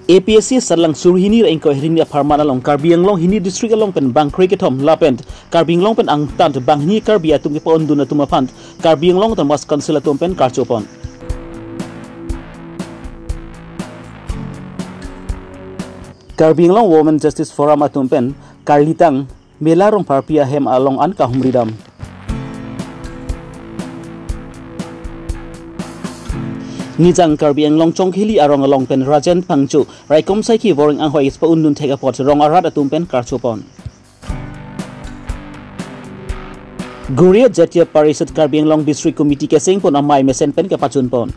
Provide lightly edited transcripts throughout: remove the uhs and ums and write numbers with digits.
APSC sarlang surhini ra ingko hrini aparman along Karbi Longri hini district along pen bangkri ketom lapent Karbi Longri pen ang tant bangni Karbi atum ke pon duna tumapant Karbi Longri tan mas council atum pen karchopon Karbi Longri Women Justice Forum atum pen karlitang melarong parpia hem along an kahumridam Nijang Karbi Longri chongkhili arong along pen Rajan Pangchu raikom saiki boring ang hoi ispa undun thega pot rong arat atum pen karchopon Guria Jatia Parisat Karbi Longri District Committee kesing pon amai mesen pen kapachun pon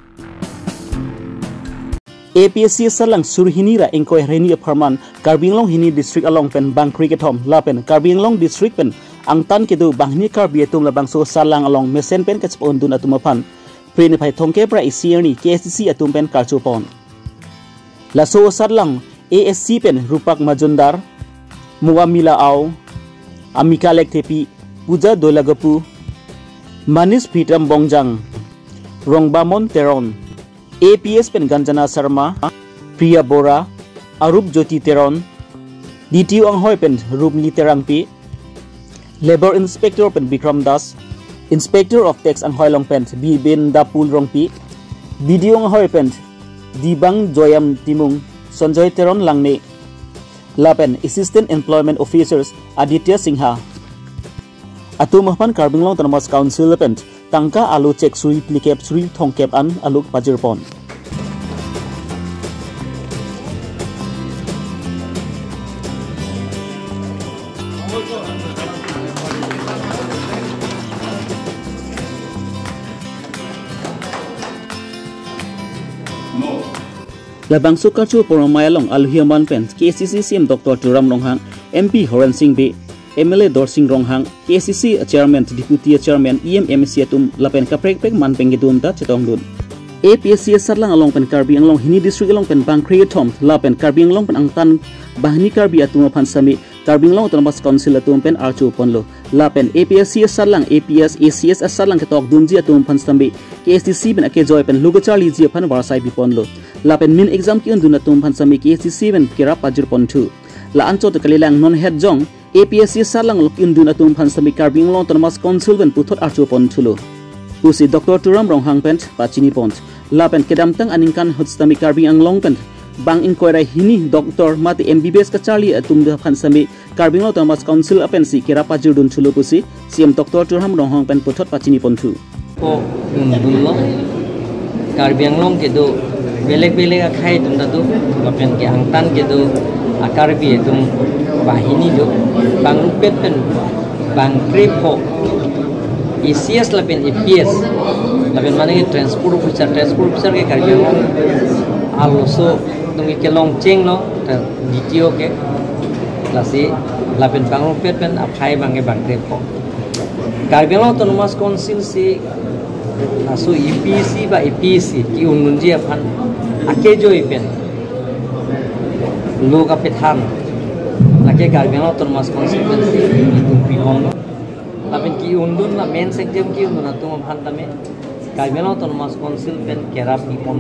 APSC sarlang surhini ra ingko reni aparman Karbi Longri hini district along pen bangkri ketom lapen Karbi Longri district pen ang tan kedu bangni Karbi atum labang so sarlang along mesen pen kachpa undun atumapan Prin pai thongke pra isiani KSC atum pen karchopon laso sarlang ASC pen rupak majundar muamila au amika lektepi puja dolagapu manis phitam bongjang rongbamon teron APS pen ganjana sharma priya bora arup jyoti teron DTO anghoi pen rupni terangpi labor inspector pen bikram das Inspector of Tax ang Hoylong Pent Bibin Dapul Rongpi Video ang Hoy Pent Dibang Joyam Timung Sanjoy Teron Langni Lapen Assistant Employment Officers Aditya Singha Atumahpan Karbi Longri Tanmas Council Pent Tangka alu cek suri plikep suri thongkep an aluk pajirpon Labang sukarchu poromayalong alhiaman pen KCC CM Dr. Turam Ronghang MP Horan Singh B MLA Dorsing Ronghang KCC Chairman Deputy Chairman EMMC atum lapen kaprek man pengidum ta chetong dun APSC sarlang along pen Karbi Longri hini district along pen bangkri thom lapen Karbi Longri pen angtan bahni Karbi atum phan sami Karbi Longri tanmas council atum pen archu ponlo lapen APSC sarlang APS ACS sarlang ketok dunji atum phan sami KSTC pen ake joy pen lugachali ji phan warsai biponlo lapen min exam ki unduna tum phan sami KSTC pen kira pajur pon thu la ancho to kalilang non head jong APSC sarlang lokin duna tum phan sami Karbi Longri tanmas council pen puthot archu pon thulo usi Dr. Turam Ronghang pen pachini pont lapen kedam tang aningkan hotstami Karbi Longri pen bang inquiry hini Dr. Mati MBBS ka Charlie atum da phan sami Karbi Longri tanmas council apen si kira pajur dun thulo pusi CM Dr. Turam Ronghang pen puthot pachini pon thu ko dullo Karbi Longri ke do beleg-beleg akhai tum da do lapen ke angtan ke do Karbi tum bahini do bang rupet pen bang kripo ACS lapen APS lapen mane ke transport officer ke Karbi Longri also tum ke long cheng no DTO ke lasi lapen bang rupet pen akhai bang ke bang kripo Karbi Longri Autonomous Council si aso EPC ba EPC ki ununji aphan ake jo ipen log apethan lake Karbi Longri Autonomous Council itu pihon lapen ki undun na main section ki undun atum aphan tame Karbi Longri Autonomous Council pen kerap pihon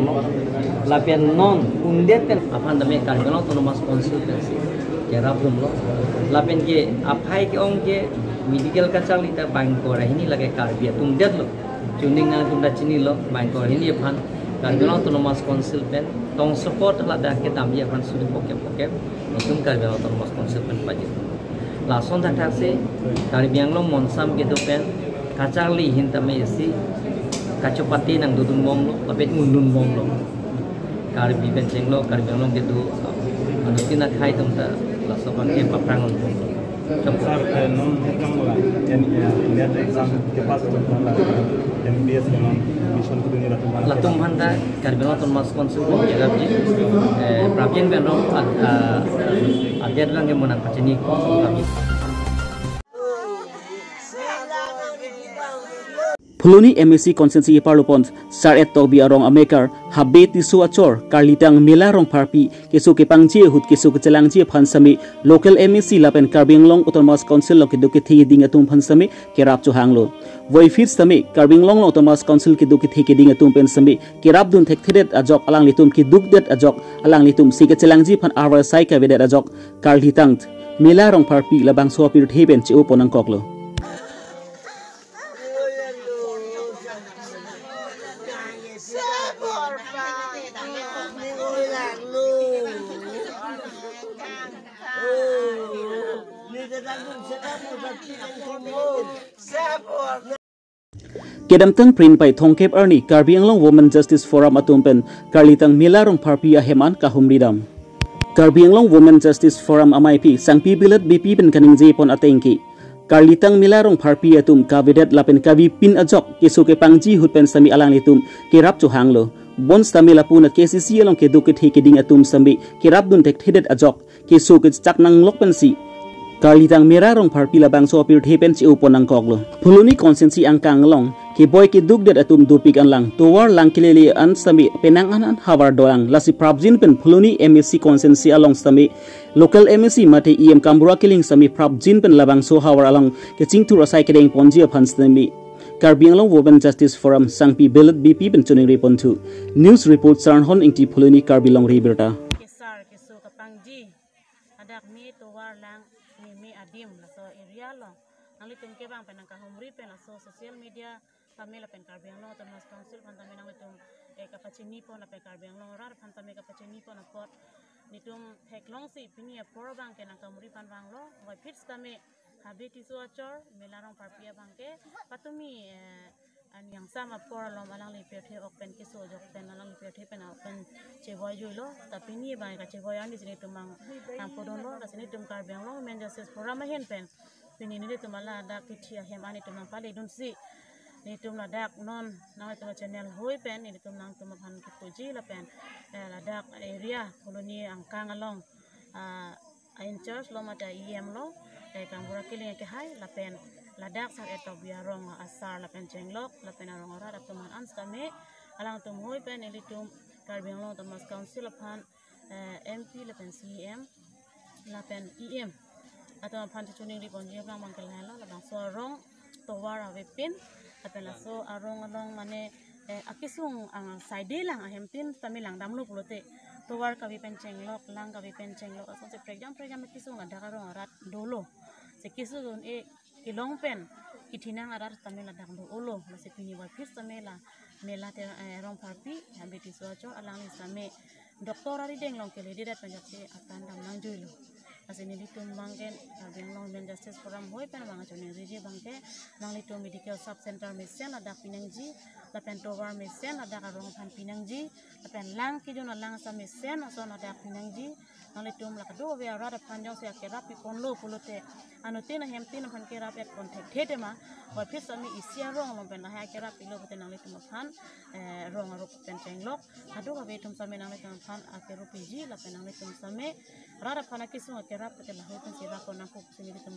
lapen non undet pen aphan tame Karbi Longri Autonomous Council pen kerap humlo lapen ke aphai ke ong ke medical kachal ita bang ko rahini lage Karbi atum det lo Chunding na tum da chini lo bangkor ini aphan Karbi Longri Autonomous Council pen tong support la da ke tam ye aphan suri poke tum Karbi Longri Autonomous Council pen paji la son da thak se Karbi Longri monsam ke do pen kachali hin tame esi kachopati nang dudun mom lo apet undun mom lo Karbi pen jenglo Karbi Longri ke do anutina khai tum da la sopan ke paprangon Sir, non exam bola. India exam के पास MBS non mission को दुनिया रहा latung handa Karbi Longri Autonomous Council ko jagab ji prabjen benro ajar lang ke monang pachini Phuluni MSC consensi parlupon sar et tobi arong amekar habe tisu achor karlitang mela rong parpi kesu ke pangji hut kesu ke celangji phansami local MSC lapen Karbi Anglong Autonomous Council lo ke duke thi ding atum phansami kerap chu hanglo voi fit sami Karbi Anglong Autonomous Council ke duke thi ke ding atum pen sami kerap dun thek thedet ajok alang litum ki duk det ajok alang litum si ke celangji phan arwa sai ka vedet ajok karlitang mela rong parpi labang so pir theben chi uponang koklo Kedamtang print by Thongkep Erni Karbi Anglong Women Justice Forum atumpen karlitang milarong parpi aheman kahumridam Karbi Anglong Women Justice Forum amaipi sangpi bilat BP pen kaning jepon atengki karlitang milarong parpi atum kavedet lapen kavi pin ajok kesu ke pangji hutpen sami alang litum kirap chu hanglo bons tami lapuna KCC along ke duket hekiding atum sami kirap dun tek thedet ajok kesu ke chaknang lokpen si karlitang merarong parpi labang so pir thepen chi uponang koklo phuluni consensi angkang long ke boy ke duk det atum dupik anlang towar lang kilele an sami penang an hawar dolang lasi prabjin pen phuluni MSC consensi along sami local MSC mate EM kambura killing sami prabjin pen labang so hawar along ke chingtu rasai kedeng ponji phan sami Karbi Anglong Women Justice Forum sangpi belet BP pen chuning repon tu news report sarnhon ingti phuluni Karbi Longri Abirta kesar kesu kapangji adak mi towar lang mi adim la so area long nang litum ke bang penang kahumri pen la so social media tamela pen Karbi Anglong Autonomous Council pan tamena litum kapachini pon la pen Karbi Anglong rar pan tamela kapachini pon apot nitum theklong si pini apor bang ke nang kahumri pan bang lo wai fits tame habiti so achor melarong parpia bang ke patumi an yang sama por lo malang li pethe open kiso jok pen malang li pethe pen open cheboy julo tapi ni bang ka cheboy ani sini tumang tampodon lo ka sini tum Karbi Anglong Women Justice Forum hen pen pini ni tumala ada kitia hem ani tumang pale dun si ni tum ladak non nang itu channel hoi pen ni tum nang tum han puji la pen ladak area koloni angkang along in charge lo mata EM lo kambura kiling ke hai la pen ladak sar eto biarong asar la pen cenglok la pen arong ora dak tuman ans kami alang tum hoi pen eli tum Karbi Anglong Autonomous Council pan MP la pen CM la pen EM atau pan chuning di ponji bang mangkel halo la bang sorong towar ave pin la pen la so arong along mane akisung ang side lang ahempin tamilang damlu pulote towar kavi pen cenglok lang kavi pen cenglok aso se program kisung ada karong arat dolo se kisun ilong pen itinang arat tamela danglo ulo masih pini wapis tamela mela te rong parpi habiti socho alang ni same doktor ari deng long kele didat panjati akan dam nang juilo asini litum bangken Karbi Anglong Women Justice Forum hoi pen bang chone rije bangke nang litum medical sub center mesen ada pinangji lapen towar mesen ada karong pan pinangji lapen lang kijon lang sa mesen aso ada pinangji nang litum la kado we ara panjang se kerapi ponlo pulote anotina hemtin pan kerap et contact hede ma wa pisami isia rong lo pen ha kerapi lo buten nang litum pan rong aro pen cenglok kado ka betum same nang litum pan akeru piji lapen nang litum same rara pana kisu kerap ke la hoten sira ko nang puk sini litum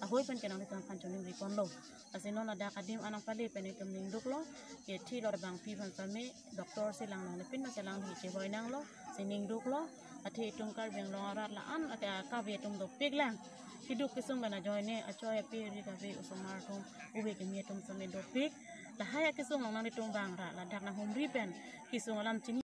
ahoy pen kenang litum pan chuning ripon lo asino na da kadim anang pale pen litum ningduk lo ke thi lo bang pi pan same doktor silang nang lepin ma selang hi cheboy nang lo sining duk lo ati tum Karbi Anglong arat la an ata ka be tum do pig lang hiduk kisung bana joine achoy pi ri ka be usumar tum ube ke mi tum same do pig la haya kisung nang tum bang ra la dak na humri pen kisung alam chini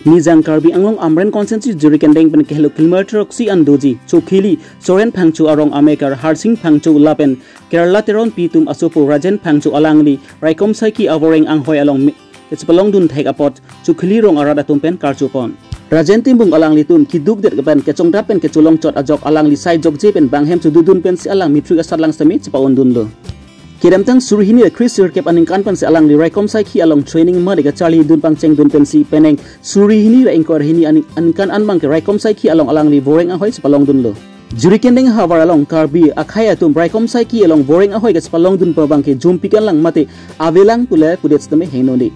Nizang Karbi Anglong Amren Consensi Juri Kendeng pen kehlo kilometer oksi andoji chokhili soren phangchu arong amekar harsing phangchu lapen Kerala teron pitum asopo rajen phangchu alangli raikom saiki avoreng anghoi along It's dun take apot chokhili rong arada tumpen karchupon rajen timbung alangli tum kiduk det pen kechongda pen keculong chot ajok alangli sai jokje pen banghem sududun pen si alang mitri asatlang sami chipaon dun lo Kedamtang surhini Chris Sirkep aningkan pan se alang li raikom saiki along training ma dega Charlie dun pang cheng dun pensi peneng surhini ra engkor hini aningkan anbang ke raikom saiki along alang li boreng ahoy sepalong dun lo juri kendeng hawar along Karbi akhaya tum raikom saiki along boreng ahoy ke sepalong dun pabang ke jumpikan lang mate avelang pule pudet stame henoni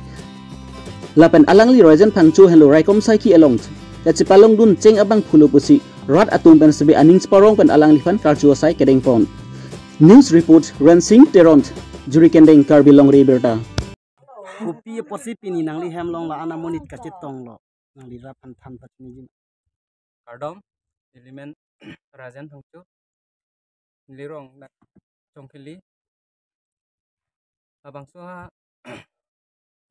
lapen alang li rajan phangchu hello raikom saiki along ke sepalong dun cheng abang phulu pusi rat atum pen sebe aning sparong pen alang li fan karchu sai kedeng pon News report Rensing Teront Juri Kendeng Karbi Longri Abirta. Kopi posipini nangli hemlong la anamonit kacitong lo nangli rapan tan pacini. Kardom elemen rajan thongchu lirong na chongkili abang soha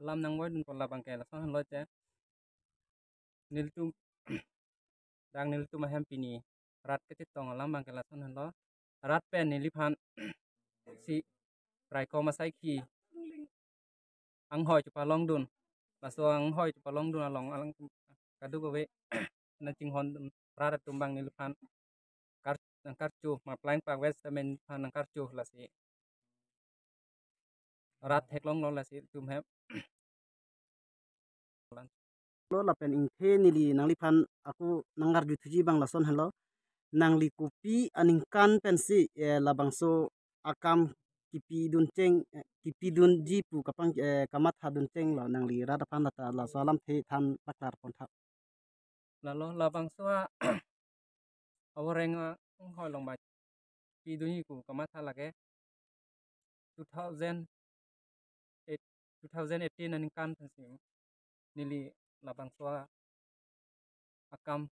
lam nang boy dun ko labang ke la son lo che niltum dang niltum hem pini rat ke tong lam bang ke la son lo rat pen niliphan si rai ko masai ki ang hoi chu palong dun la so ang hoi chu palong dun along alang kadu ko we na ching hon rat tumbang niliphan karcu ma plain pak west men pan karcu la si rat heklong lo la si tum hem Lo la pen ingke nili nangli pan aku nangar jutuji bang lason hello nangli kopi aningkan pensi labang so akam kipi dun jipu kapang kamat hadun ceng lo nangli rada pan la salam the tan pakar kontak lalu labang so awreng hoi long ba pi duni ku kamata lage 2018 aning kan pensi nili labang so akam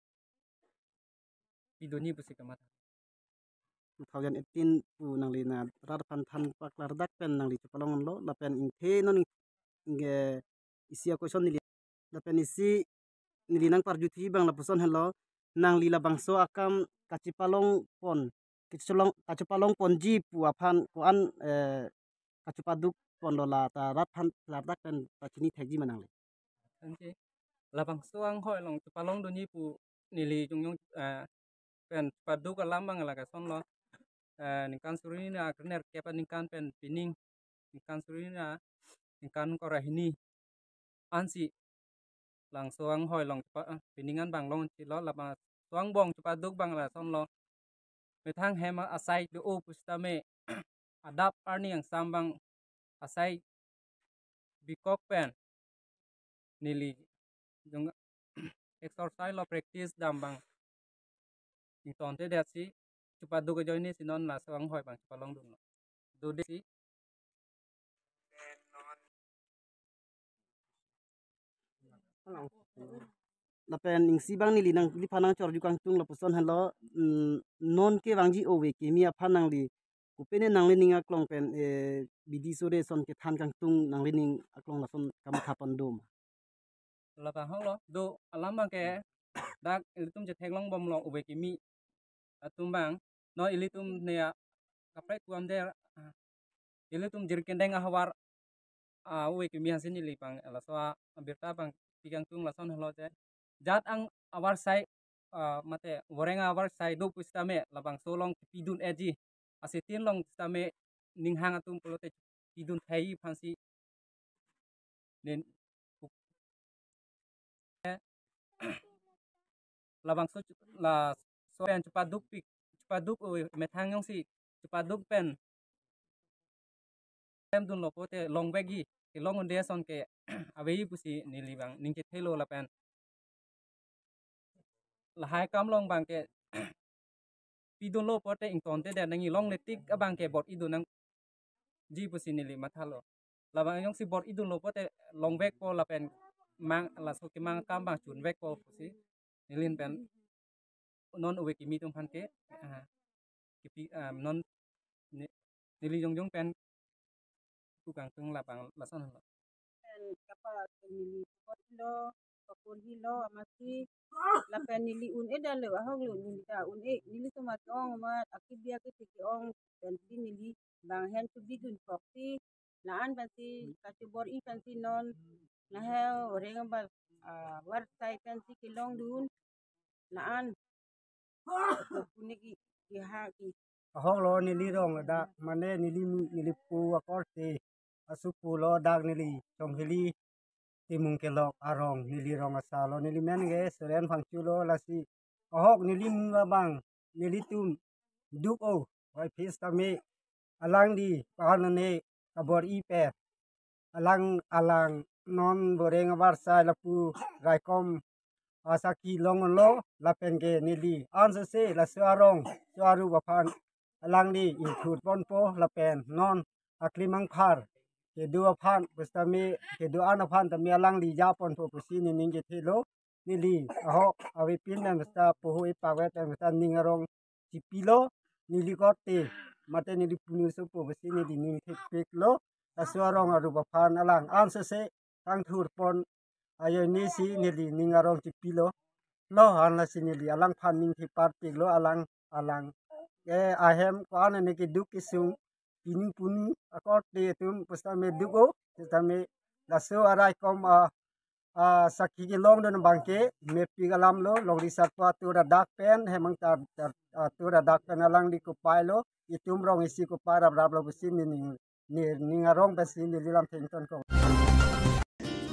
pi duni busi kamata 2018 pu nangli na rada pan tan pakar dak pen nangli chupalongon lo la pen ingke non inge isi aku son nili la pen isi nili nang par jutuji bang la puson hello nangli labang so akam kacipalong pon ji pu apan ko an kacupaduk pon dola ta rat pan dak pen pacini thegi manang anji labang so ang hoi long palong duni pu nili jungyong pen padu ka lambang la ka son lo ningkan surina krener kepa ningkan pen pining ningkan surina ningkan korahini ansi lang soang hoi long piningan bang long ti lo labang soang bong paduk bang la son lo metang hema asai do o pustame adap arni yang sambang asai bikok pen nili jung exercise lo practice dambang ington te dat si chupaduk join ni sinon la soang hoi bang chupalong dun lo do de si la pen ing si bang nili nang li panang chor jukang tung la puson hello non ke bang ji owe ke mi aphanang li kupene nang li ninga klong pen bidi sore son ke than kang tung nang li ning aklong la son kam thapan dom la bang hong lo do alam bang ke dak ilitum je thenglong bom lo owe ki mi atum bang no ilitum ne kapre tuam de ilitum jirkendeng ahwar owe ki mi hasin ili bang la so abirta bang tigang tung la son hello je jat ang awar sai mate gorenga awar sai do pustame labang solong pidun eji asitin long pustame ninghang atum polote pidun thai phansi nen labang so la so pen chupaduk methang yong si chupaduk pen tem dun lo pote long bagi ke long onde son ke awei pusi nilibang ningke thelo la pen la hai kam long bang ke pidun lo pote ing tonte de nangi long letik abang ke bot idun nang ji pusi nili mathalo la bang yong si bot idun lo pote long vek po la pen mang la so ke mang kam bang chun vek po pusi nilin pen non uwe ki mi tum phan ke ki non nili jong pen ku kang tung la bang la son lo kapa nili lo kapon hilo amasi la pen nili un eda lo ahong lo nili ta un nili to mat ong ma akibia ke ti ong pen ti nili bang hen tu bidun pokti na an banti kati bor I banti non na he orenga ba war tai pen ti kilong dun na an puniki ki ha ki ahong lo nili rong da mane nili pu akorte asupu lo dag nili chonghili timung kelok arong nili rong asalo nili men ge seren phangchu lo lasi ahok nili munga bang nili tum duk o wai phis tame alang di panane kabor I pe alang non boreng abar sai lapu raikom asaki longon lo lapenge nili anse se la suarong suaru bapan alang di inthut pon po la pen non aklimang phar ke dua phan pustami ke dua ana phan tami alang di ja pon po pusi ni ning ke thelo ni li aho awi pin na sta po hui pa wet na sta ningarong cipilo ni li kote mate ni di punu so po pusi ni di ning thik pik lo aswarong aru ba phan alang an se kang thur pon ayo ni si ni li ningarong cipilo lo han la sinili alang phan ning thi pat pik lo alang ahem ko ana ne ke duk isung ini puni akor te tum pustame dugo tame laso arai kom sakhi ke long don bangke me pigalam lo longri satwa tura dak pen hemang tar tura dak pen alang di ko pailo itum rong isi ko para brab lo busin ni ngarong besin di lam tengton ko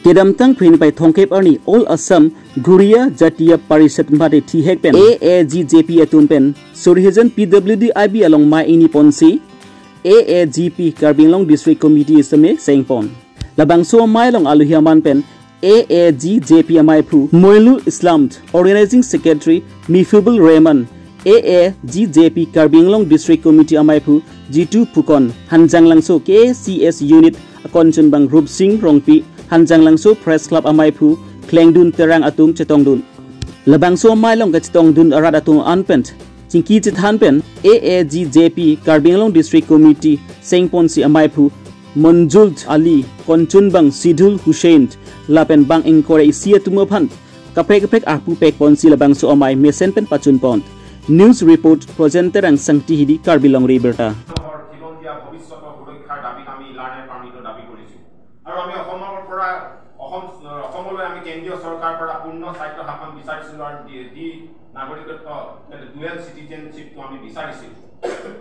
kedam tang phin pai thongkep arni all assam guria jatiya parishat mate thi hek pen aagjp atun pen surhijan pwd ib along my ini ponsi aagp Karbi Long district committee same sengpon labang so mai long aluhiaman pen aagjp amai phu moilul islam organizing secretary mifubul rehman aagjp Karbi Long district committee amai phu g2 phukon hanjang langso kcs unit akonchun bang rup singh rongpi hanjang langso press club amai phu klengdun terang atum chetongdun labang so mai long chetongdun arat atum anpent chingki chithan pen aagjp Karbi Long district committee sengponsi amai phu monjul ali konchun bang sidul hussein lapen bang inkore isia tumo phan kaprek apu pek ponsi labang so amai mesen pen pachun pont news report presenter ang sangti hidi Karbi Longri Abirta অসমলৈ আমি কেন্দ্ৰীয় চৰকাৰৰ পৰা পূৰ্ণ স্বায়ত্ব শাসন বিচাৰিছিলোঁ আৰু দি নাগৰিকত্ব ডুৱেল চিটিজেনশ্বিপটো আমি বিচাৰিছিলোঁ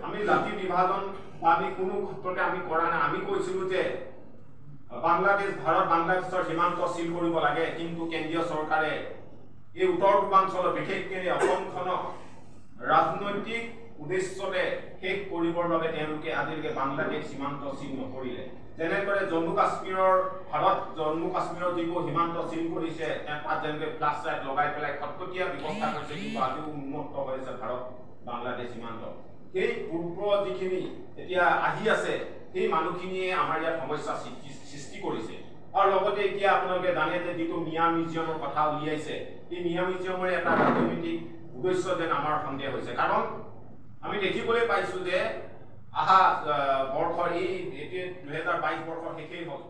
আমি জাতি বিভাজন বা আমি কোনো ক্ষেত্ৰতে আমি কৰা নাই আমি কৈছিলোঁ যে বাংলাদেশ ভাৰত বাংলাদেশৰ সীমান্ত চিল কৰিব লাগে কিন্তু কেন্দ্ৰীয় চৰকাৰে এই উত্তৰ পূৰ্বাঞ্চলৰ বিশেষকৈ অসমখনক ৰাজনৈতিক উদ্দেশ্যৰে শেষ কৰিবৰ বাবে তেওঁলোকে আজিলৈকে বাংলাদেশ সীমান্ত চিল নকৰিলে যেনেদৰে জম্মু কাশ্মীৰৰ ভাৰত জম্মু কাশ্মীৰৰ যিবোৰ সীমান্ত চিল কৰিছে তাত যেনেকৈ ফ্লাছ লাইট লগাই পেলাই খটখটীয়া ব্যৱস্থা কৰিছে কিন্তু আজিও উন্নত হৈছে ভাৰত বাংলাদেশ সীমান্ত সেই পূৰ্ব যিখিনি এতিয়া আহি আছে সেই মানুহখিনিয়ে আমাৰ ইয়াত সমস্যা সৃষ্টি কৰিছে আৰু লগতে এতিয়া আপোনালোকে জানে যে যিটো মিয়া মিউজিয়ামৰ কথা উলিয়াইছে এই মিয়া মিউজিয়ামৰ এটা ৰাজনৈতিক উদ্দেশ্য যেন আমাৰ সন্দেহ হৈছে কাৰণ আমি দেখিবলৈ পাইছোঁ যে আহা বৰ্ষৰ এই 2022 বৰ্ষৰ শেষেই হ'ল